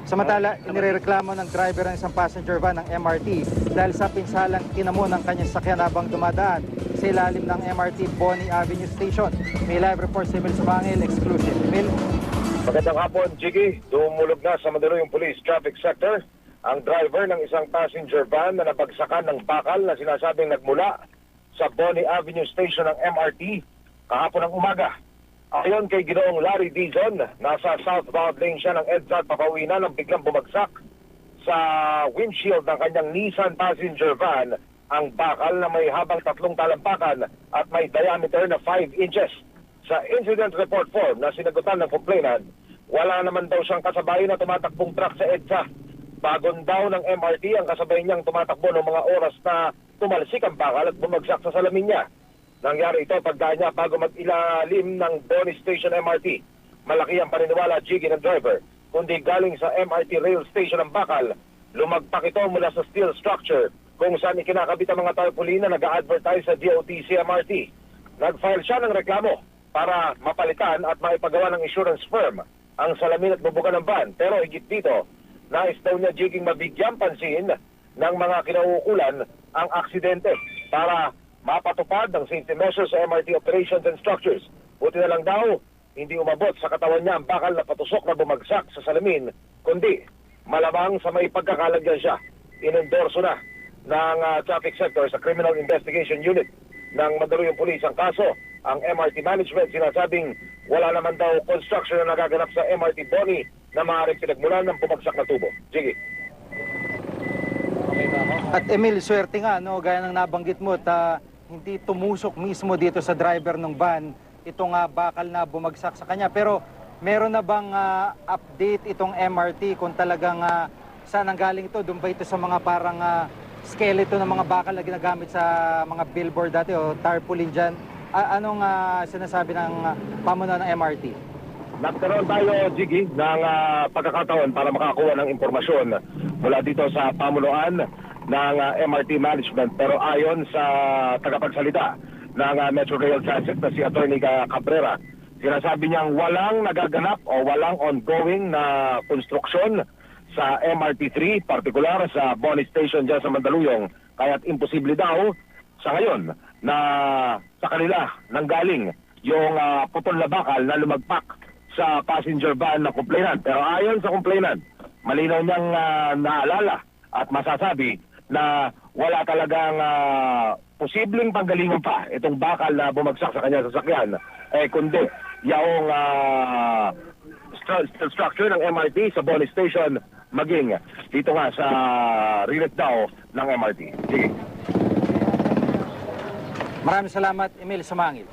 Samantala, inireklamo ng driver ng isang passenger van ng MRT dahil sa pinsalang kinamo ng kanyang sakyan habang dumadaan sa ilalim ng MRT Bonnie Avenue Station. May live report si Emil Sumangil, exclusive. Emil? Magandang hapon, Jiggy. Dumulog na sa Mandaluyong Police Traffic Sector ang driver ng isang passenger van na nabagsakan ng bakal na sinasabing nagmula sa Bonnie Avenue Station ng MRT kahapon ng umaga. Ayon kay Ginoong Larry Dizon, nasa southbound lane siya ng EDSA at papauwi na nang biglang bumagsak sa windshield ng kanyang Nissan passenger van ang bakal na may habang 3 talampakan at may diameter na 5 inches. Sa incident report form na sinagutan ng complainant, wala naman daw siyang kasabay na tumatakbong truck sa EDSA. Bagon daw ng MRT ang kasabay niyang tumatakbo ng mga oras na tumalsik ang bakal at bumagsak sa salamin niya. Nangyari ito pagdaan niya bago mag-ilalim ng Bonnie Station MRT. Malaki ang paniniwala, Jiggy, ng driver, kundi galing sa MRT rail station ang bakal. Lumagpak ito mula sa steel structure kung saan ikinakabit ang mga tarpaulin na nag-a-advertise sa DOTC MRT. Nag-file siya ng reklamo para mapalitan at maipagawa ng insurance firm ang salamin at bubukan ng van. Pero higit dito, nais daw niya, Jiggy, mabigyan pansin ng mga kinauukulan ang aksidente para mapatupad ang safety measures sa MRT operations and structures. Buti na lang daw, hindi umabot sa katawan niya ang bakal na patusok na bumagsak sa salamin, kundi malamang sa may pagkakalagyan siya. Inendorso na ng traffic sector sa Criminal Investigation Unit ng Mandaluyong Police ang kaso. Ang MRT management sinasabing wala naman daw construction na nagaganap sa MRT Bonnie na maaaring pinagmulan ng bumagsak na tubo. Sige. At Emil, swerte nga, no, gaya ng nabanggit mo, hindi tumusok mismo dito sa driver ng van itong bakal na bumagsak sa kanya. Pero meron na bang update itong MRT kung talagang saan ang galing ito? Doon ba ito sa mga parang skeleton ng mga bakal na ginagamit sa mga billboard dati o tarpaulin dyan? Anong sinasabi ng pamunuan ng MRT? Nagkaroon tayo, Jiggy, ng pagkakataon para makakuha ng impormasyon mula dito sa pamunuan ng MRT management. Pero ayon sa tagapagsalita ng Metro Rail Transit na si Attorney Cabrera, sinasabi niyang walang nagaganap o walang ongoing na konstruksyon sa MRT3, partikular sa Bonnie Station dyan sa Mandaluyong. Kaya't imposible daw sa ngayon na sa kanila nanggaling yung putol na bakal na lumagpak sa passenger van na complainant. Pero ayon sa complainant, malinaw niyang naalala at masasabi na wala talagang posibleng panggalingan pa itong bakal na bumagsak sa kanya sasakyan, kundi yung structure ng MRT sa Bonnie Station maging dito nga sa rilet daw ng MRT. Sige. Maraming salamat, Emil Sumangil.